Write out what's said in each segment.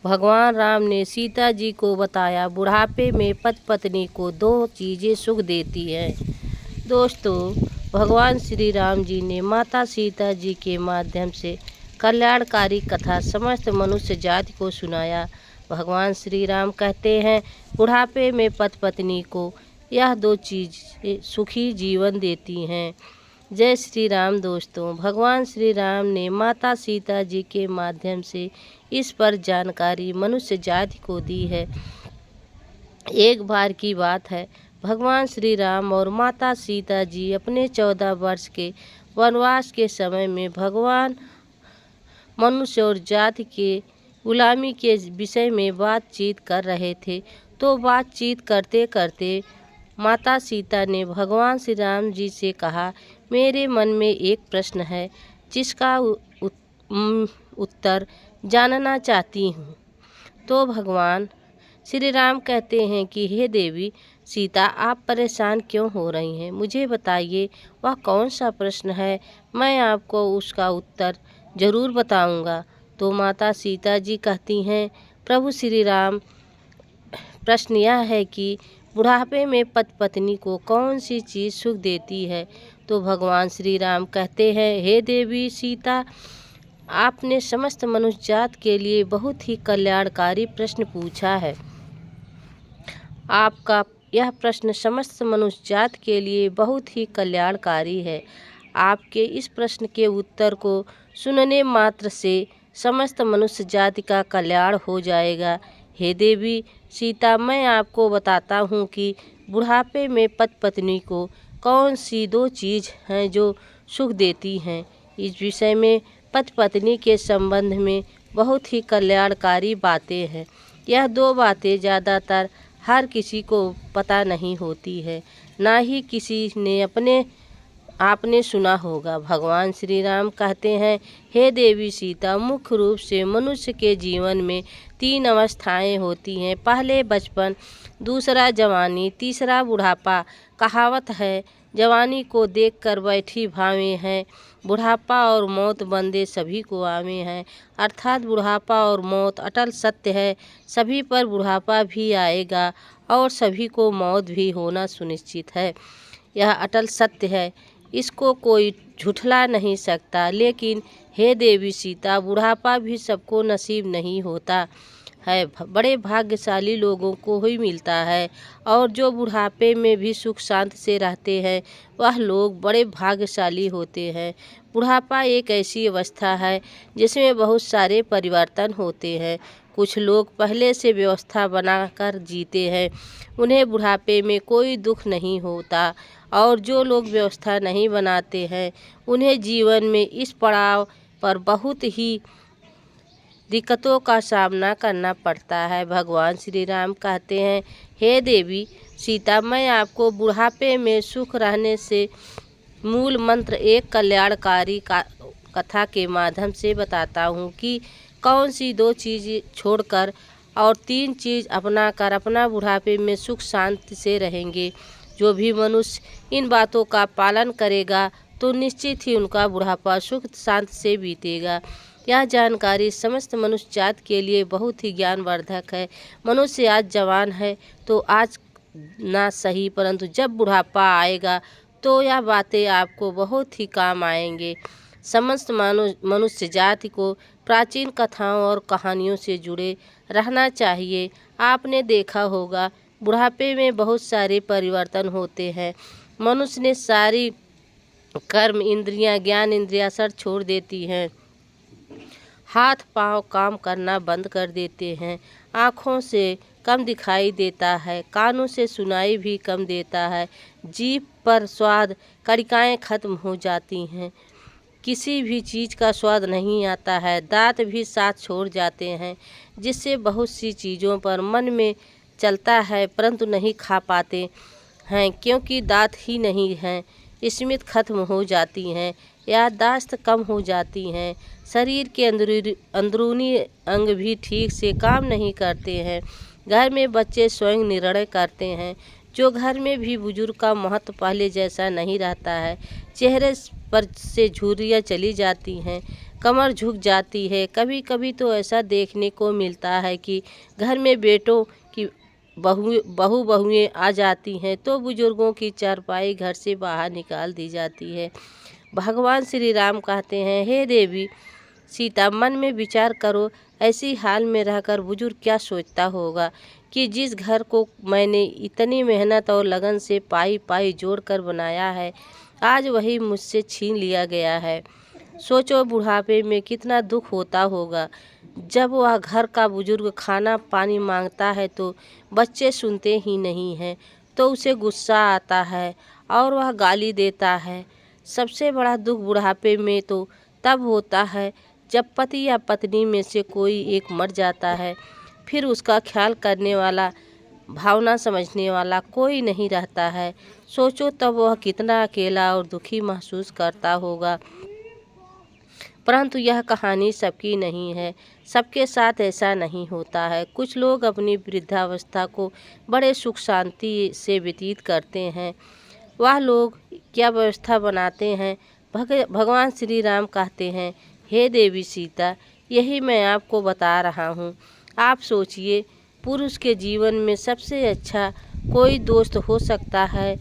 भगवान राम ने सीता जी को बताया बुढ़ापे में पति पत्नी को दो चीज़ें सुख देती हैं। दोस्तों, भगवान श्री राम जी ने माता सीता जी के माध्यम से कल्याणकारी कथा समस्त मनुष्य जाति को सुनाया। भगवान श्री राम कहते हैं बुढ़ापे में पति पत्नी को यह दो चीज़ें सुखी जीवन देती हैं। जय श्री राम। दोस्तों, भगवान श्री राम ने माता सीता जी के माध्यम से इस पर जानकारी मनुष्य जाति को दी है। एक बार की बात है, भगवान श्री राम और माता सीता जी अपने 14 वर्ष के वनवास के समय में भगवान मनुष्य और जाति के गुलामी के विषय में बातचीत कर रहे थे। तो बातचीत करते करते माता सीता ने भगवान श्री राम जी से कहा, मेरे मन में एक प्रश्न है जिसका उत्तर जानना चाहती हूँ। तो भगवान श्री राम कहते हैं कि हे देवी सीता, आप परेशान क्यों हो रही हैं? मुझे बताइए वह कौन सा प्रश्न है, मैं आपको उसका उत्तर ज़रूर बताऊंगा। तो माता सीता जी कहती हैं, प्रभु श्री राम, प्रश्न यह है कि बुढ़ापे में पति पत्नी को कौन सी चीज़ सुख देती है? तो भगवान श्री राम कहते हैं, हे देवी सीता, आपने समस्त मनुष्य जात के लिए बहुत ही कल्याणकारी प्रश्न पूछा है। आपका यह प्रश्न समस्त मनुष्य जात के लिए बहुत ही कल्याणकारी है। आपके इस प्रश्न के उत्तर को सुनने मात्र से समस्त मनुष्य जाति का कल्याण हो जाएगा। हे देवी सीता, मैं आपको बताता हूँ कि बुढ़ापे में पति पत्नी को कौन सी दो चीज़ हैं जो सुख देती हैं। इस विषय में पति पत्नी के संबंध में बहुत ही कल्याणकारी बातें हैं। यह दो बातें ज़्यादातर हर किसी को पता नहीं होती है, ना ही किसी ने आपने सुना होगा। भगवान श्री राम कहते हैं, हे देवी सीता, मुख्य रूप से मनुष्य के जीवन में 3 अवस्थाएं होती हैं। पहले बचपन, दूसरा जवानी, तीसरा बुढ़ापा। कहावत है, जवानी को देखकर बैठी भावें हैं, बुढ़ापा और मौत बंदे सभी को आवे हैं। अर्थात बुढ़ापा और मौत अटल सत्य है। सभी पर बुढ़ापा भी आएगा और सभी को मौत भी होना सुनिश्चित है। यह अटल सत्य है, इसको कोई झुठला नहीं सकता। लेकिन हे देवी सीता, बुढ़ापा भी सबको नसीब नहीं होता है, बड़े भाग्यशाली लोगों को ही मिलता है। और जो बुढ़ापे में भी सुख शांति से रहते हैं वह लोग बड़े भाग्यशाली होते हैं। बुढ़ापा एक ऐसी अवस्था है जिसमें बहुत सारे परिवर्तन होते हैं। कुछ लोग पहले से व्यवस्था बनाकर जीते हैं, उन्हें बुढ़ापे में कोई दुख नहीं होता। और जो लोग व्यवस्था नहीं बनाते हैं उन्हें जीवन में इस पड़ाव पर बहुत ही दिक्कतों का सामना करना पड़ता है। भगवान श्री राम कहते हैं, हे देवी सीता, मैं आपको बुढ़ापे में सुख रहने से मूल मंत्र एक कल्याणकारी कथा के माध्यम से बताता हूँ कि कौन सी 2 चीज़ छोड़कर और 3 चीज़ अपनाकर अपना बुढ़ापे में सुख शांति से रहेंगे। जो भी मनुष्य इन बातों का पालन करेगा तो निश्चित ही उनका बुढ़ापा सुख शांति से बीतेगा। यह जानकारी समस्त मनुष्य जात के लिए बहुत ही ज्ञानवर्धक है। मनुष्य आज जवान है तो आज ना सही, परंतु जब बुढ़ापा आएगा तो यह बातें आपको बहुत ही काम आएंगे। समस्त मनुष्य जाति को प्राचीन कथाओं और कहानियों से जुड़े रहना चाहिए। आपने देखा होगा बुढ़ापे में बहुत सारे परिवर्तन होते हैं। मनुष्य ने सारी कर्म इंद्रियां, ज्ञान इंद्रियां सब छोड़ देती हैं। हाथ पांव काम करना बंद कर देते हैं। आँखों से कम दिखाई देता है, कानों से सुनाई भी कम देता है, जीभ पर स्वाद कड़िकाएँ खत्म हो जाती हैं, किसी भी चीज़ का स्वाद नहीं आता है, दांत भी साथ छोड़ जाते हैं, जिससे बहुत सी चीज़ों पर मन में चलता है परंतु नहीं खा पाते हैं क्योंकि दांत ही नहीं हैं। स्मृति खत्म हो जाती हैं, याददाश्त कम हो जाती हैं, शरीर के अंदरूनी अंग भी ठीक से काम नहीं करते हैं। घर में बच्चे स्वयं निर्णय करते हैं। जो घर में भी बुजुर्ग का महत्व पहले जैसा नहीं रहता है। चेहरे पर से झुर्रियाँ चली जाती हैं, कमर झुक जाती है। कभी कभी तो ऐसा देखने को मिलता है कि घर में बेटों की बहुएं आ जाती हैं तो बुजुर्गों की चारपाई घर से बाहर निकाल दी जाती है। भगवान श्री राम कहते हैं, हे देवी सीता, मन में विचार करो, ऐसी हाल में रहकर बुजुर्ग क्या सोचता होगा कि जिस घर को मैंने इतनी मेहनत और लगन से पाई पाई जोड़ कर बनाया है, आज वही मुझसे छीन लिया गया है। सोचो बुढ़ापे में कितना दुख होता होगा। जब वह घर का बुजुर्ग खाना पानी मांगता है तो बच्चे सुनते ही नहीं हैं, तो उसे गुस्सा आता है और वह गाली देता है। सबसे बड़ा दुख बुढ़ापे में तो तब होता है जब पति या पत्नी में से कोई एक मर जाता है, फिर उसका ख्याल करने वाला, भावना समझने वाला कोई नहीं रहता है। सोचो तब वह कितना अकेला और दुखी महसूस करता होगा। परंतु यह कहानी सबकी नहीं है, सबके साथ ऐसा नहीं होता है। कुछ लोग अपनी वृद्धावस्था को बड़े सुख शांति से व्यतीत करते हैं। वह लोग क्या व्यवस्था बनाते हैं। भगवान श्री राम कहते हैं, हे देवी सीता, यही मैं आपको बता रहा हूँ। आप सोचिए, पुरुष के जीवन में सबसे अच्छा कोई दोस्त हो सकता है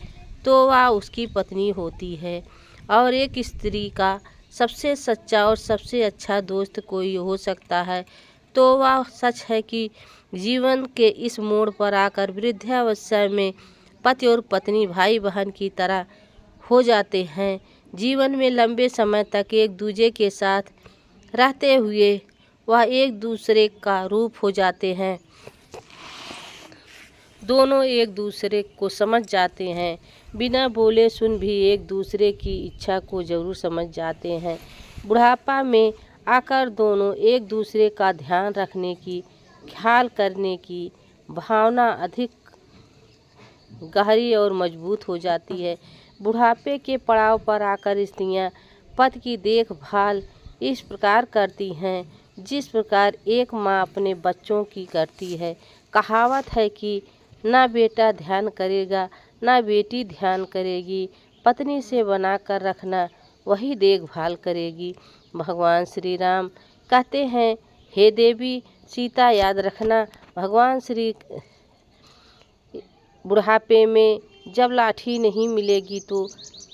तो वह उसकी पत्नी होती है, और एक स्त्री का सबसे सच्चा और सबसे अच्छा दोस्त कोई हो सकता है तो वह सच है कि जीवन के इस मोड़ पर आकर वृद्धावस्था में पति और पत्नी भाई बहन की तरह हो जाते हैं। जीवन में लंबे समय तक एक दूसरे के साथ रहते हुए वह एक दूसरे का रूप हो जाते हैं। दोनों एक दूसरे को समझ जाते हैं, बिना बोले सुन भी एक दूसरे की इच्छा को जरूर समझ जाते हैं। बुढ़ापा में आकर दोनों एक दूसरे का ध्यान रखने की, ख्याल करने की भावना अधिक गहरी और मजबूत हो जाती है। बुढ़ापे के पड़ाव पर आकर स्त्रियां पति की देखभाल इस प्रकार करती हैं जिस प्रकार एक माँ अपने बच्चों की करती है। कहावत है कि ना बेटा ध्यान करेगा ना बेटी ध्यान करेगी, पत्नी से बना कर रखना वही देखभाल करेगी। भगवान श्री राम कहते हैं, हे देवी सीता, याद रखना, भगवान श्री बुढ़ापे में जब लाठी नहीं मिलेगी तो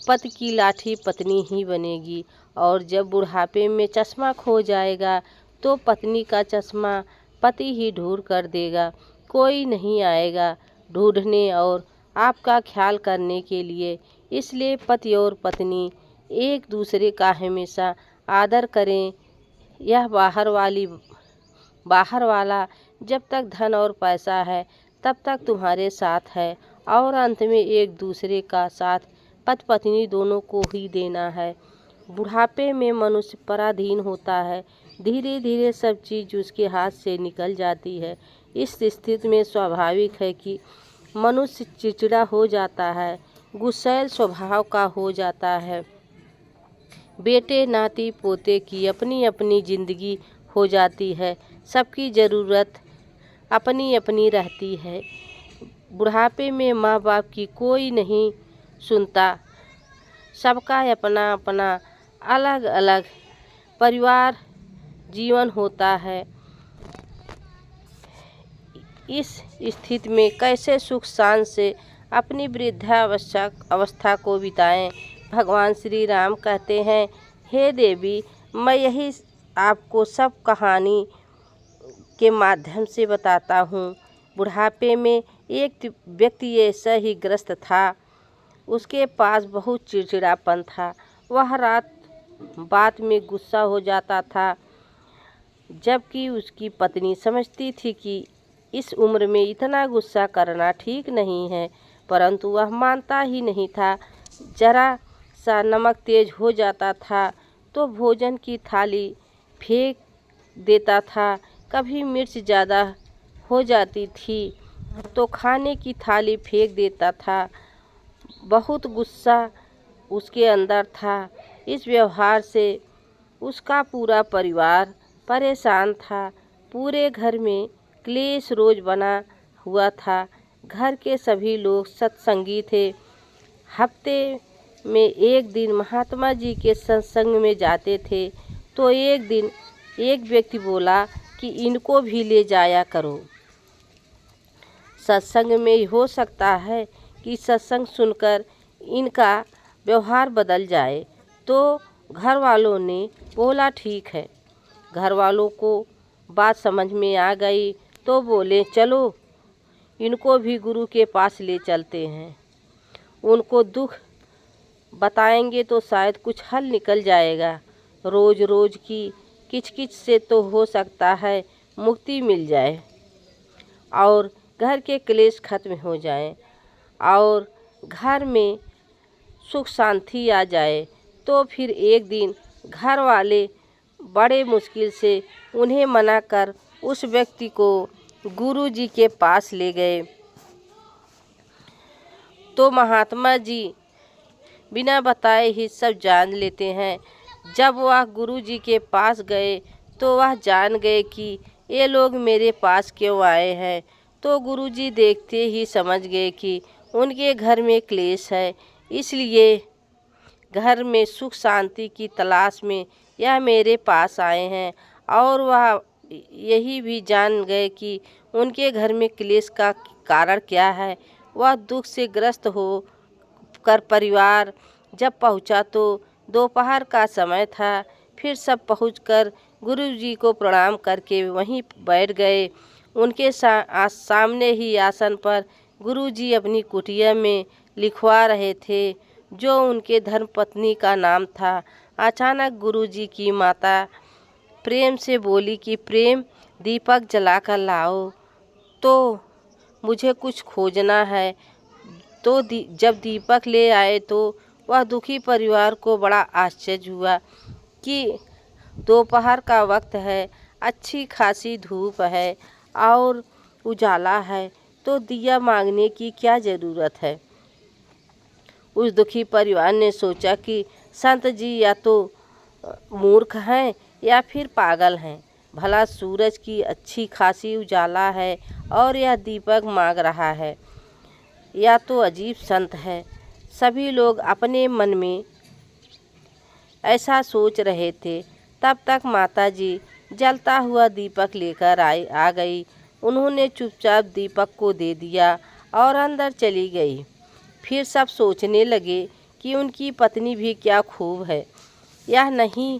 पति की लाठी पत्नी ही बनेगी, और जब बुढ़ापे में चश्मा खो जाएगा तो पत्नी का चश्मा पति ही ढूंढ कर देगा। कोई नहीं आएगा ढूंढने और आपका ख्याल करने के लिए। इसलिए पति और पत्नी एक दूसरे का हमेशा आदर करें। यह बाहर वाला जब तक धन और पैसा है तब तक तुम्हारे साथ है, और अंत में एक दूसरे का साथ पति पत्नी दोनों को ही देना है। बुढ़ापे में मनुष्य पराधीन होता है, धीरे धीरे सब चीज़ उसके हाथ से निकल जाती है। इस स्थिति में स्वाभाविक है कि मनुष्य चिड़चिड़ा हो जाता है, गुस्सैल स्वभाव का हो जाता है। बेटे नाती पोते की अपनी अपनी जिंदगी हो जाती है, सबकी ज़रूरत अपनी अपनी रहती है। बुढ़ापे में माँ बाप की कोई नहीं सुनता, सबका अपना अपना अलग अलग परिवार जीवन होता है। इस स्थिति में कैसे सुख शांति से अपनी वृद्धावस्था को बिताएं। भगवान श्री राम कहते हैं, हे देवी, मैं यही आपको सब कहानी के माध्यम से बताता हूँ। बुढ़ापे में एक व्यक्ति ऐसा ही ग्रस्त था। उसके पास बहुत चिड़चिड़ापन था। वह रात बात में गुस्सा हो जाता था, जबकि उसकी पत्नी समझती थी कि इस उम्र में इतना गुस्सा करना ठीक नहीं है, परंतु वह मानता ही नहीं था। जरा सा नमक तेज हो जाता था तो भोजन की थाली फेंक देता था। कभी मिर्च ज़्यादा हो जाती थी तो खाने की थाली फेंक देता था। बहुत गुस्सा उसके अंदर था। इस व्यवहार से उसका पूरा परिवार परेशान था। पूरे घर में क्लेश रोज बना हुआ था। घर के सभी लोग सत्संगी थे। हफ्ते में एक दिन महात्मा जी के सत्संग में जाते थे तो एक दिन एक व्यक्ति बोला कि इनको भी ले जाया करो। सत्संग में हो सकता है कि सत्संग सुनकर इनका व्यवहार बदल जाए। तो घर वालों ने बोला ठीक है। घर वालों को बात समझ में आ गई तो बोले चलो इनको भी गुरु के पास ले चलते हैं। उनको दुख बताएंगे तो शायद कुछ हल निकल जाएगा। रोज़ रोज़ की किचकिच से तो हो सकता है मुक्ति मिल जाए और घर के क्लेश खत्म हो जाएं और घर में सुख शांति आ जाए। तो फिर एक दिन घर वाले बड़े मुश्किल से उन्हें मना कर उस व्यक्ति को गुरु जी के पास ले गए। तो महात्मा जी बिना बताए ही सब जान लेते हैं। जब वह गुरु जी के पास गए तो वह जान गए कि ये लोग मेरे पास क्यों आए हैं। तो गुरु जी देखते ही समझ गए कि उनके घर में क्लेश है, इसलिए घर में सुख शांति की तलाश में यह मेरे पास आए हैं। और वह यही भी जान गए कि उनके घर में क्लेश का कारण क्या है। वह दुख से ग्रस्त हो कर परिवार जब पहुंचा तो दोपहर का समय था। फिर सब पहुंचकर गुरु जी को प्रणाम करके वहीं बैठ गए। उनके सामने ही आसन पर गुरु जी अपनी कुटिया में लिखवा रहे थे जो उनके धर्मपत्नी का नाम था। अचानक गुरु जी की माता प्रेम से बोली कि प्रेम दीपक जलाकर लाओ, तो मुझे कुछ खोजना है। तो जब दीपक ले आए तो वह दुखी परिवार को बड़ा आश्चर्य हुआ कि दोपहर का वक्त है, अच्छी खासी धूप है और उजाला है, तो दिया मांगने की क्या ज़रूरत है। उस दुखी परिवार ने सोचा कि संत जी या तो मूर्ख हैं या फिर पागल हैं। भला सूरज की अच्छी खासी उजाला है और यह दीपक मांग रहा है, या तो अजीब संत है। सभी लोग अपने मन में ऐसा सोच रहे थे। तब तक माताजी जलता हुआ दीपक लेकर आ गई। उन्होंने चुपचाप दीपक को दे दिया और अंदर चली गई। फिर सब सोचने लगे कि उनकी पत्नी भी क्या खूब है। यह नहीं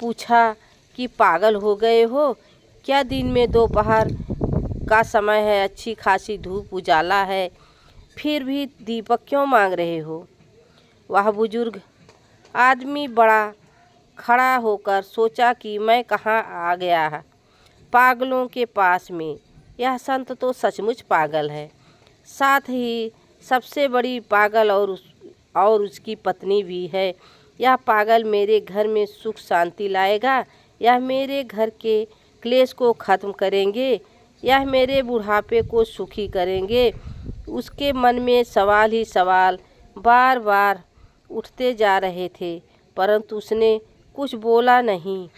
पूछा कि पागल हो गए हो क्या, दिन में दोपहर का समय है, अच्छी खासी धूप उजाला है, फिर भी दीपक क्यों मांग रहे हो। वह बुजुर्ग आदमी बड़ा खड़ा होकर सोचा कि मैं कहाँ आ गया है पागलों के पास में। यह संत तो सचमुच पागल है, साथ ही सबसे बड़ी पागल और उसकी पत्नी भी है। यह पागल मेरे घर में सुख शांति लाएगा, यह मेरे घर के क्लेश को ख़त्म करेंगे, यह मेरे बुढ़ापे को सुखी करेंगे। उसके मन में सवाल ही सवाल बार बार उठते जा रहे थे, परंतु उसने कुछ बोला नहीं,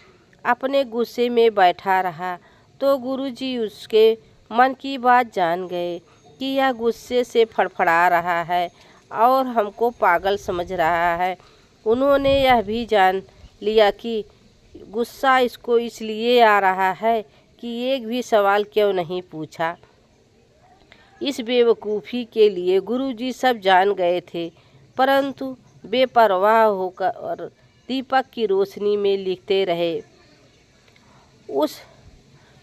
अपने गुस्से में बैठा रहा। तो गुरुजी उसके मन की बात जान गए कि यह गुस्से से फड़फड़ा रहा है और हमको पागल समझ रहा है। उन्होंने यह भी जान लिया कि गुस्सा इसको इसलिए आ रहा है कि एक भी सवाल क्यों नहीं पूछा। इस बेवकूफ़ी के लिए गुरुजी सब जान गए थे, परंतु बेपरवाह होकर दीपक की रोशनी में लिखते रहे। उस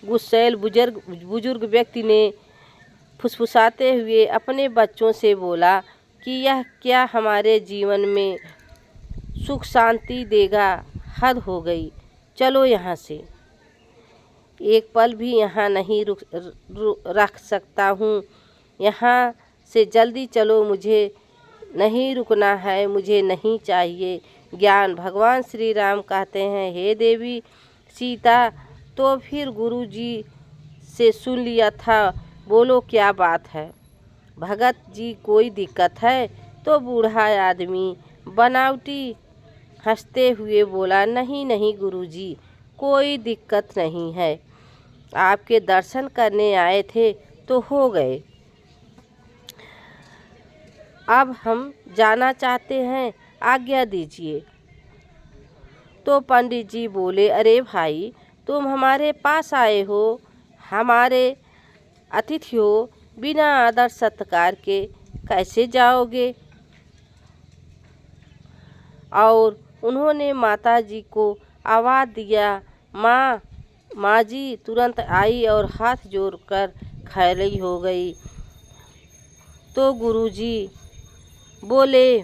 गुस्सैल बुजुर्ग व्यक्ति ने फुसफुसाते हुए अपने बच्चों से बोला कि यह क्या हमारे जीवन में सुख शांति देगा। हद हो गई, चलो यहाँ से। एक पल भी यहाँ नहीं रख सकता हूँ, यहाँ से जल्दी चलो, मुझे नहीं रुकना है, मुझे नहीं चाहिए ज्ञान। भगवान श्री राम कहते हैं, हे देवी सीता, तो फिर गुरु जी से सुन लिया था, बोलो क्या बात है। भगत जी कोई दिक्कत है। तो बूढ़ा आदमी बनावटी हंसते हुए बोला, नहीं नहीं गुरुजी, कोई दिक्कत नहीं है, आपके दर्शन करने आए थे तो हो गए, अब हम जाना चाहते हैं, आज्ञा दीजिए। तो पंडित जी बोले, अरे भाई, तुम हमारे पास आए हो, हमारे अतिथि हो, बिना आदर सत्कार के कैसे जाओगे। और उन्होंने माता जी को आवाज़ दिया, माँ, माँ जी तुरंत आई और हाथ जोड़कर खड़ी हो गई। तो गुरुजी बोले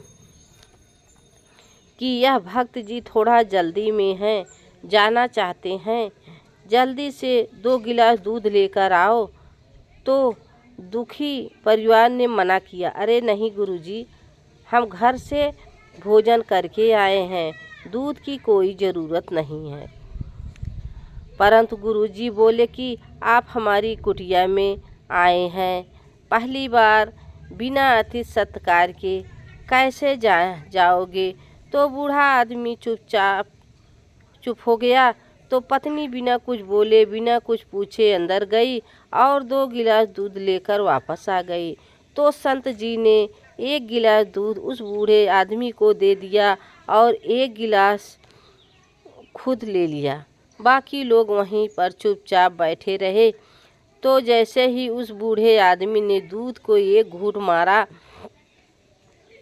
कि यह भक्त जी थोड़ा जल्दी में हैं, जाना चाहते हैं, जल्दी से 2 गिलास दूध लेकर आओ। तो दुखी परिवार ने मना किया, अरे नहीं गुरुजी, हम घर से भोजन करके आए हैं, दूध की कोई ज़रूरत नहीं है। परंतु गुरुजी बोले कि आप हमारी कुटिया में आए हैं, पहली बार बिना अतिथि सत्कार के कैसे जाओगे। तो बूढ़ा आदमी चुप हो गया। तो पत्नी बिना कुछ बोले, बिना कुछ पूछे अंदर गई और 2 गिलास दूध लेकर वापस आ गई। तो संत जी ने 1 गिलास दूध उस बूढ़े आदमी को दे दिया और 1 गिलास खुद ले लिया। बाकी लोग वहीं पर चुपचाप बैठे रहे। तो जैसे ही उस बूढ़े आदमी ने दूध को एक घूंट मारा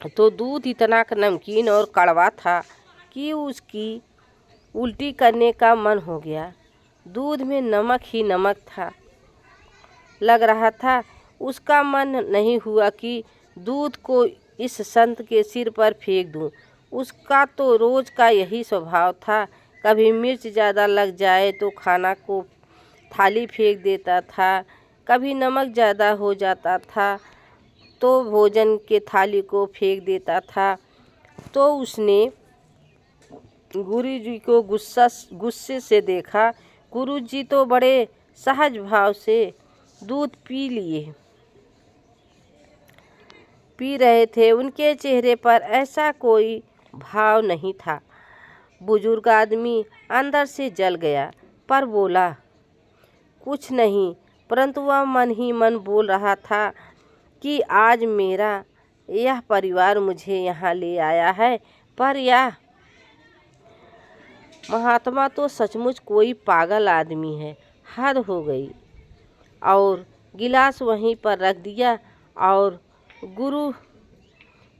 तो दूध इतना नमकीन और कड़वा था कि उसकी उल्टी करने का मन हो गया। दूध में नमक ही नमक था, लग रहा था। उसका मन नहीं हुआ कि दूध को इस संत के सिर पर फेंक दूं। उसका तो रोज़ का यही स्वभाव था, कभी मिर्च ज़्यादा लग जाए तो खाना को थाली फेंक देता था, कभी नमक ज़्यादा हो जाता था तो भोजन के थाली को फेंक देता था। तो उसने गुरुजी को गुस्से से देखा। गुरुजी तो बड़े सहज भाव से दूध पी रहे थे, उनके चेहरे पर ऐसा कोई भाव नहीं था। बुजुर्ग आदमी अंदर से जल गया, पर बोला कुछ नहीं। परंतु वह मन ही मन बोल रहा था कि आज मेरा यह परिवार मुझे यहाँ ले आया है, पर यह महात्मा तो सचमुच कोई पागल आदमी है, हद हो गई। और गिलास वहीं पर रख दिया और गुरु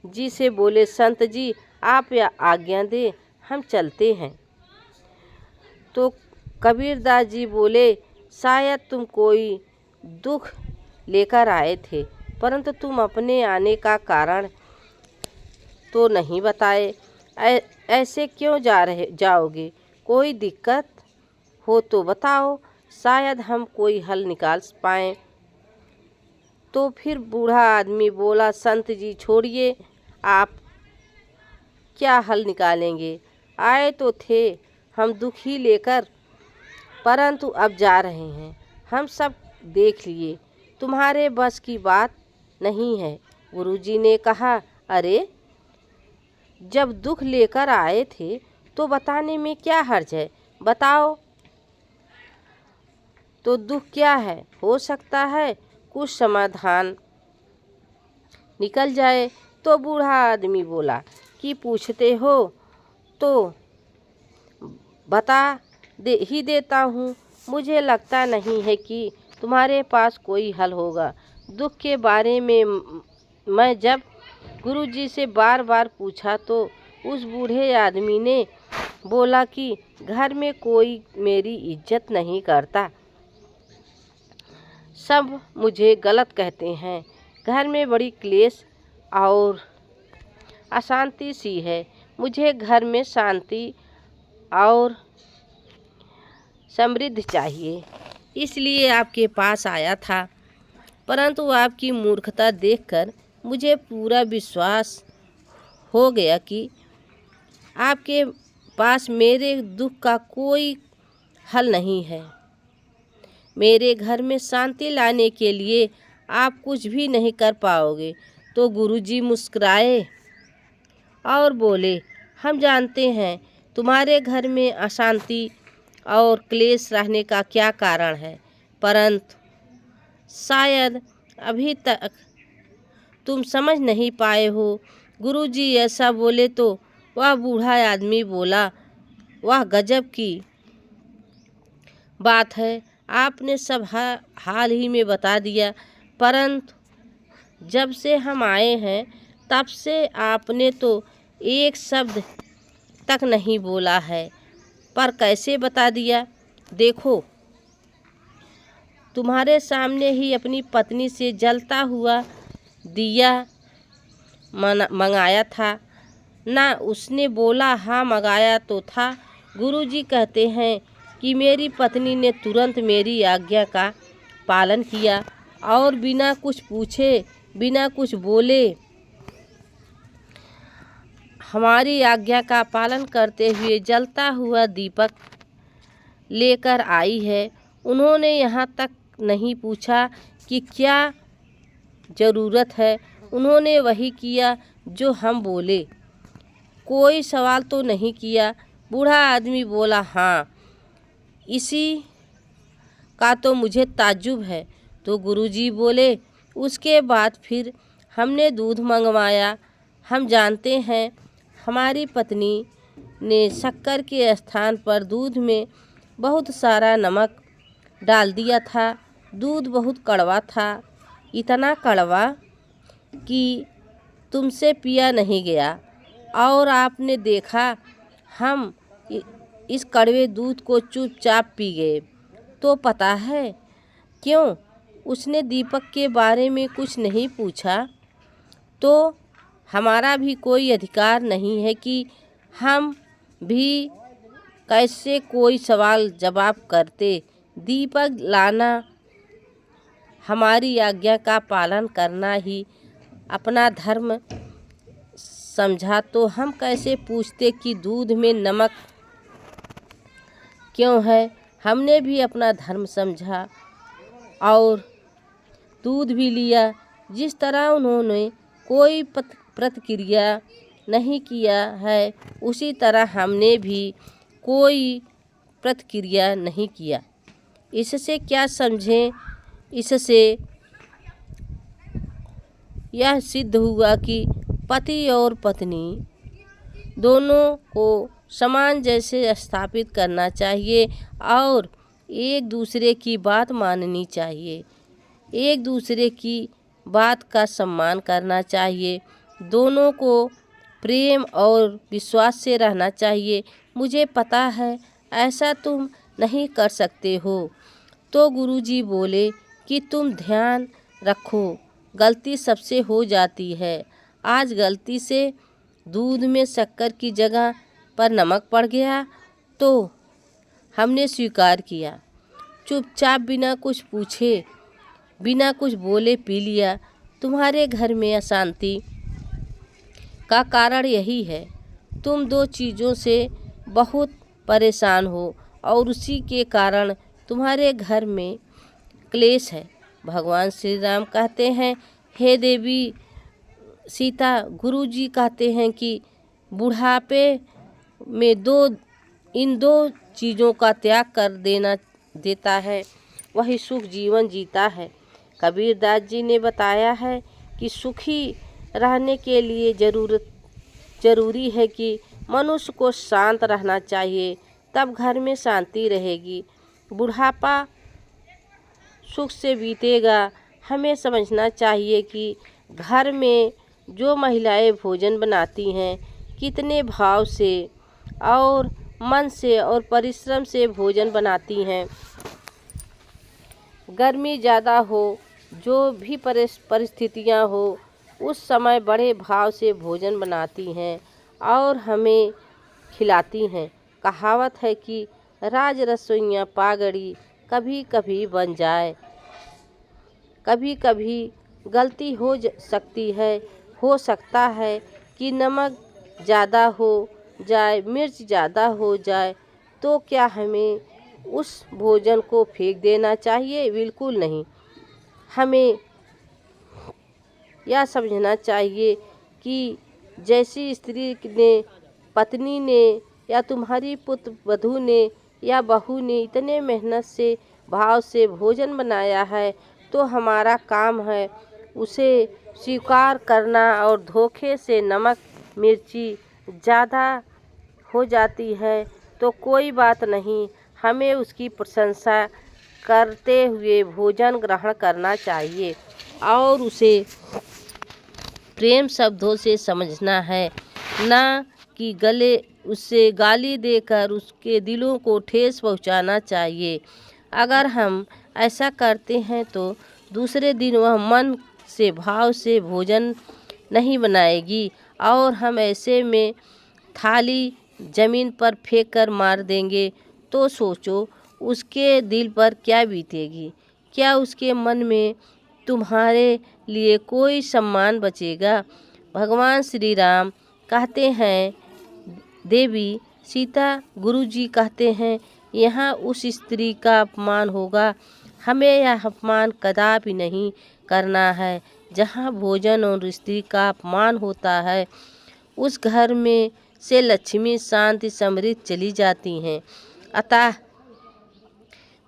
जी से बोले, संत जी आप या आज्ञा दे, हम चलते हैं। तो कबीरदास जी बोले, शायद तुम कोई दुख लेकर आए थे, परंतु तुम अपने आने का कारण तो नहीं बताए। ऐसे क्यों जाओगे? कोई दिक्कत हो तो बताओ, शायद हम कोई हल निकाल पाएं। तो फिर बूढ़ा आदमी बोला, संत जी छोड़िए, आप क्या हल निकालेंगे? आए तो थे हम दुख ही लेकर, परंतु अब जा रहे हैं। हम सब देख लिए, तुम्हारे बस की बात नहीं है। गुरुजी ने कहा, अरे जब दुख लेकर आए थे तो बताने में क्या हर्ज है, बताओ तो दुख क्या है, हो सकता है कुछ समाधान निकल जाए। तो बूढ़ा आदमी बोला कि पूछते हो तो बता ही देता हूँ, मुझे लगता नहीं है कि तुम्हारे पास कोई हल होगा। दुख के बारे में मैं जब गुरुजी से बार बार पूछा तो उस बूढ़े आदमी ने बोला कि घर में कोई मेरी इज्जत नहीं करता, सब मुझे गलत कहते हैं। घर में बड़ी क्लेश और अशांति सी है। मुझे घर में शांति और समृद्धि चाहिए, इसलिए आपके पास आया था। परंतु आपकी मूर्खता देखकर मुझे पूरा विश्वास हो गया कि आपके पास मेरे दुख का कोई हल नहीं है। मेरे घर में शांति लाने के लिए आप कुछ भी नहीं कर पाओगे। तो गुरुजी मुस्कुराए और बोले, हम जानते हैं तुम्हारे घर में अशांति और क्लेश रहने का क्या कारण है, परंतु शायद अभी तक तुम समझ नहीं पाए हो। गुरुजी ऐसा बोले तो वह बूढ़ा आदमी बोला, वह गजब की बात है, आपने सब हाल ही में बता दिया, परंतु जब से हम आए हैं तब से आपने तो एक शब्द तक नहीं बोला है। पर कैसे बता दिया? देखो, तुम्हारे सामने ही अपनी पत्नी से जलता हुआ दिया मंगाया था ना। उसने बोला हाँ मंगाया तो था। गुरुजी कहते हैं कि मेरी पत्नी ने तुरंत मेरी आज्ञा का पालन किया और बिना कुछ पूछे, बिना कुछ बोले हमारी आज्ञा का पालन करते हुए जलता हुआ दीपक लेकर आई है। उन्होंने यहाँ तक नहीं पूछा कि क्या ज़रूरत है, उन्होंने वही किया जो हम बोले। कोई सवाल तो नहीं किया। बूढ़ा आदमी बोला हाँ, इसी का तो मुझे ताज्जुब है। तो गुरुजी बोले उसके बाद फिर हमने दूध मंगवाया। हम जानते हैं हमारी पत्नी ने शक्कर के स्थान पर दूध में बहुत सारा नमक डाल दिया था। दूध बहुत कड़वा था, इतना कड़वा कि तुमसे पिया नहीं गया। और आपने देखा हम इस कड़वे दूध को चुपचाप पी गए। तो पता है क्यों? उसने दीपक के बारे में कुछ नहीं पूछा। तो हमारा भी कोई अधिकार नहीं है कि हम भी कैसे कोई सवाल जवाब करते। दीपक लाना, हमारी आज्ञा का पालन करना ही अपना धर्म समझा तो हम कैसे पूछते कि दूध में नमक क्यों है। हमने भी अपना धर्म समझा और दूध भी लिया। जिस तरह उन्होंने कोई प्रतिक्रिया नहीं किया है, उसी तरह हमने भी कोई प्रतिक्रिया नहीं किया। इससे क्या समझें? इससे यह सिद्ध हुआ कि पति और पत्नी दोनों को समान जैसे स्थापित करना चाहिए और एक दूसरे की बात माननी चाहिए, एक दूसरे की बात का सम्मान करना चाहिए, दोनों को प्रेम और विश्वास से रहना चाहिए। मुझे पता है ऐसा तुम नहीं कर सकते हो। तो गुरुजी बोले कि तुम ध्यान रखो, गलती सबसे हो जाती है। आज गलती से दूध में शक्कर की जगह पर नमक पड़ गया तो हमने स्वीकार किया, चुपचाप बिना कुछ पूछे, बिना कुछ बोले पी लिया। तुम्हारे घर में अशांति का कारण यही है। तुम दो चीज़ों से बहुत परेशान हो और उसी के कारण तुम्हारे घर में क्लेश है। भगवान श्री राम कहते हैं हे देवी सीता, गुरुजी कहते हैं कि बुढ़ापे में इन दो चीज़ों का त्याग कर देता है, वही सुख जीवन जीता है। कबीरदास जी ने बताया है कि सुखी रहने के लिए ज़रूरी है कि मनुष्य को शांत रहना चाहिए, तब घर में शांति रहेगी। बुढ़ापा सुख से बीतेगा। हमें समझना चाहिए कि घर में जो महिलाएं भोजन बनाती हैं, कितने भाव से और मन से और परिश्रम से भोजन बनाती हैं। गर्मी ज़्यादा हो, जो भी परिस्थितियां हो, उस समय बड़े भाव से भोजन बनाती हैं और हमें खिलाती हैं। कहावत है कि राज रसोइयाँ पागड़ी कभी कभी बन जाए। कभी कभी गलती हो सकती है, हो सकता है कि नमक ज़्यादा हो जाए, मिर्च ज़्यादा हो जाए, तो क्या हमें उस भोजन को फेंक देना चाहिए? बिल्कुल नहीं। हमें यह समझना चाहिए कि जैसी स्त्री ने, पत्नी ने या तुम्हारी पुत्र वधू ने या बहू ने इतने मेहनत से भाव से भोजन बनाया है, तो हमारा काम है उसे स्वीकार करना। और धोखे से नमक मिर्ची ज़्यादा हो जाती है तो कोई बात नहीं, हमें उसकी प्रशंसा करते हुए भोजन ग्रहण करना चाहिए और उसे प्रेम शब्दों से समझना है, ना कि गले उससे गाली देकर उसके दिलों को ठेस पहुंचाना चाहिए। अगर हम ऐसा करते हैं तो दूसरे दिन वह मन से भाव से भोजन नहीं बनाएगी और हम ऐसे में थाली जमीन पर फेंक कर मार देंगे तो सोचो उसके दिल पर क्या बीतेगी। क्या उसके मन में तुम्हारे लिए कोई सम्मान बचेगा। भगवान श्री राम कहते हैं, देवी सीता गुरुजी कहते हैं, यहाँ उस स्त्री का अपमान होगा। हमें यह अपमान कदापि नहीं करना है। जहाँ भोजन और स्त्री का अपमान होता है उस घर में से लक्ष्मी शांति समृद्धि चली जाती हैं। अतः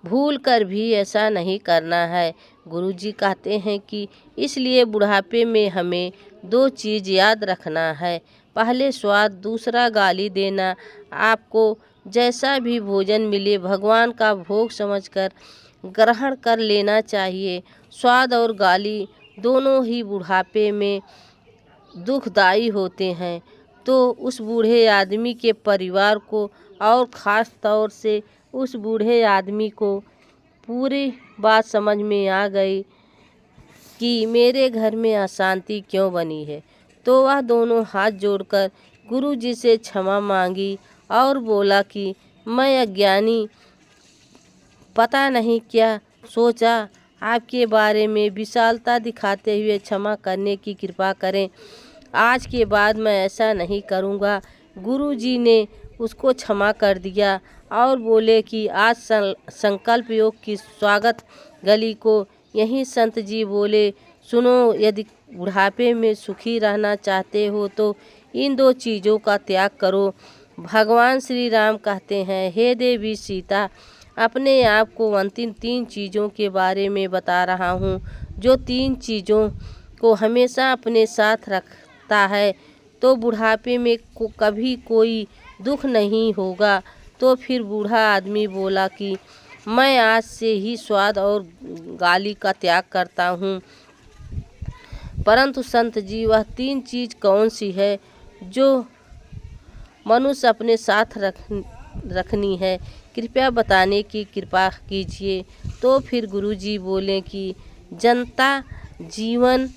भूल कर भी ऐसा नहीं करना है। गुरुजी कहते हैं कि इसलिए बुढ़ापे में हमें 2 चीज़ याद रखना है, पहले स्वाद, दूसरा गाली देना। आपको जैसा भी भोजन मिले भगवान का भोग समझकर ग्रहण कर लेना चाहिए। स्वाद और गाली दोनों ही बुढ़ापे में दुखदाई होते हैं। तो उस बूढ़े आदमी के परिवार को और ख़ास तौर से उस बूढ़े आदमी को पूरी बात समझ में आ गई कि मेरे घर में अशांति क्यों बनी है। तो वह दोनों हाथ जोड़कर गुरुजी से क्षमा मांगी और बोला कि मैं अज्ञानी, पता नहीं क्या सोचा, आपके बारे में विशालता दिखाते हुए क्षमा करने की कृपा करें। आज के बाद मैं ऐसा नहीं करूँगा। गुरुजी ने उसको क्षमा कर दिया और बोले कि आज संकल्प योग की स्वागत गली को यहीं संत जी बोले, सुनो, यदि बुढ़ापे में सुखी रहना चाहते हो तो इन 2 चीज़ों का त्याग करो। भगवान श्री राम कहते हैं, हे देवी सीता, अपने आप को अंतिम 3 चीज़ों के बारे में बता रहा हूँ। जो 3 चीज़ों को हमेशा अपने साथ रखता है तो बुढ़ापे में कभी कोई दुख नहीं होगा। तो फिर बूढ़ा आदमी बोला कि मैं आज से ही स्वाद और गाली का त्याग करता हूँ। परंतु संत जी, वह 3 चीज़ कौन सी है जो मनुष्य अपने साथ रखनी है, कृपया बताने की कृपा कीजिए। तो फिर गुरुजी बोले कि जनता जीवन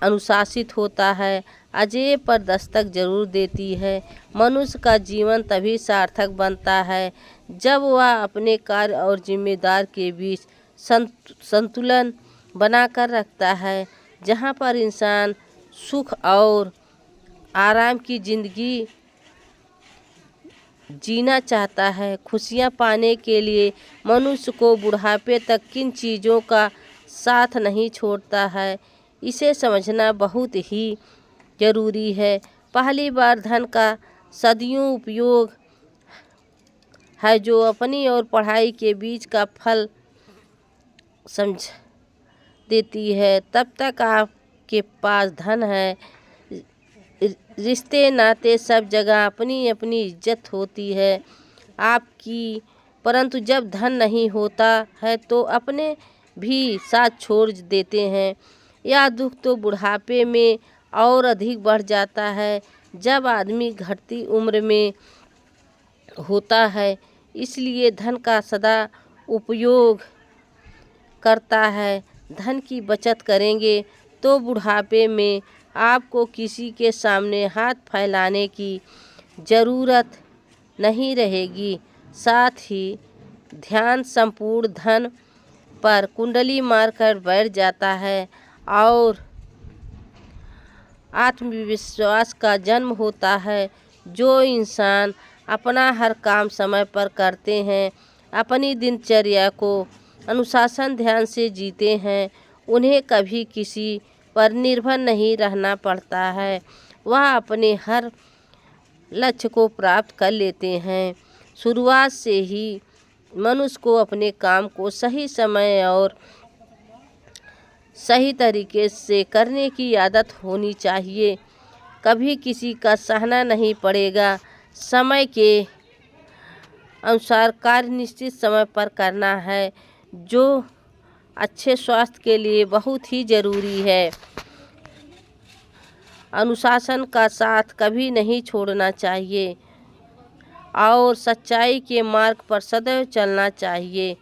अनुशासित होता है, अजय पर दस्तक जरूर देती है। मनुष्य का जीवन तभी सार्थक बनता है जब वह अपने कार्य और जिम्मेदार के बीच संतुलन बनाकर रखता है। जहाँ पर इंसान सुख और आराम की जिंदगी जीना चाहता है, खुशियाँ पाने के लिए मनुष्य को बुढ़ापे तक किन चीज़ों का साथ नहीं छोड़ता है, इसे समझना बहुत ही जरूरी है। पहली बार धन का सदियों उपयोग है जो अपनी और पढ़ाई के बीच का फल समझ देती है। तब तक आपके पास धन है, रिश्ते नाते सब जगह अपनी अपनी इज्जत होती है आपकी। परंतु जब धन नहीं होता है तो अपने भी साथ छोड़ देते हैं। यह दुख तो बुढ़ापे में और अधिक बढ़ जाता है जब आदमी घटती उम्र में होता है। इसलिए धन का सदा उपयोग करता है। धन की बचत करेंगे तो बुढ़ापे में आपको किसी के सामने हाथ फैलाने की ज़रूरत नहीं रहेगी। साथ ही ध्यान संपूर्ण धन पर कुंडली मारकर बैठ जाता है और आत्मविश्वास का जन्म होता है। जो इंसान अपना हर काम समय पर करते हैं, अपनी दिनचर्या को अनुशासन ध्यान से जीते हैं, उन्हें कभी किसी पर निर्भर नहीं रहना पड़ता है। वह अपने हर लक्ष्य को प्राप्त कर लेते हैं। शुरुआत से ही मनुष्य को अपने काम को सही समय और सही तरीके से करने की आदत होनी चाहिए। कभी किसी का सहना नहीं पड़ेगा। समय के अनुसार कार्य निश्चित समय पर करना है, जो अच्छे स्वास्थ्य के लिए बहुत ही ज़रूरी है। अनुशासन का साथ कभी नहीं छोड़ना चाहिए और सच्चाई के मार्ग पर सदैव चलना चाहिए।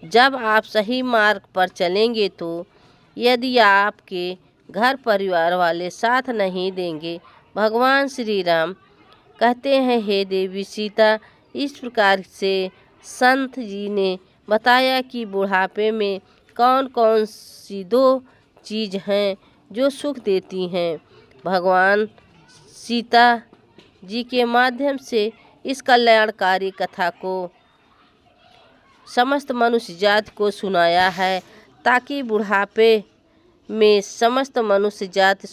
जब आप सही मार्ग पर चलेंगे तो यदि आपके घर परिवार वाले साथ नहीं देंगे, भगवान श्री राम कहते हैं, हे देवी सीता, इस प्रकार से संत जी ने बताया कि बुढ़ापे में कौन कौन सी 2 चीज़ हैं जो सुख देती हैं। भगवान सीता जी के माध्यम से इस कल्याणकारी कथा को समस्त मनुष्य जाति को सुनाया है, ताकि बुढ़ापे में समस्त मनुष्य जाति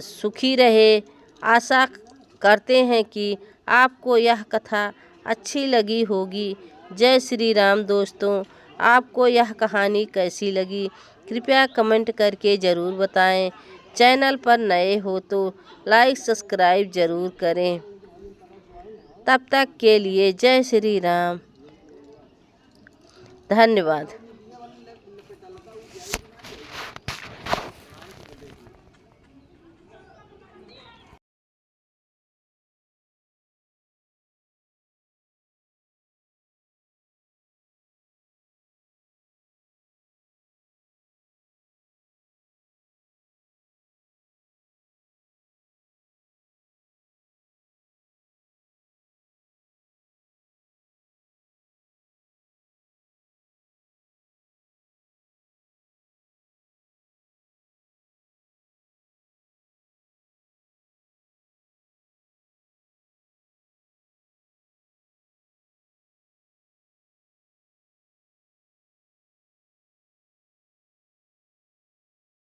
सुखी रहे। आशा करते हैं कि आपको यह कथा अच्छी लगी होगी। जय श्री राम। दोस्तों, आपको यह कहानी कैसी लगी कृपया कमेंट करके ज़रूर बताएं। चैनल पर नए हो तो लाइक सब्सक्राइब ज़रूर करें। तब तक के लिए जय श्री राम। धन्यवाद।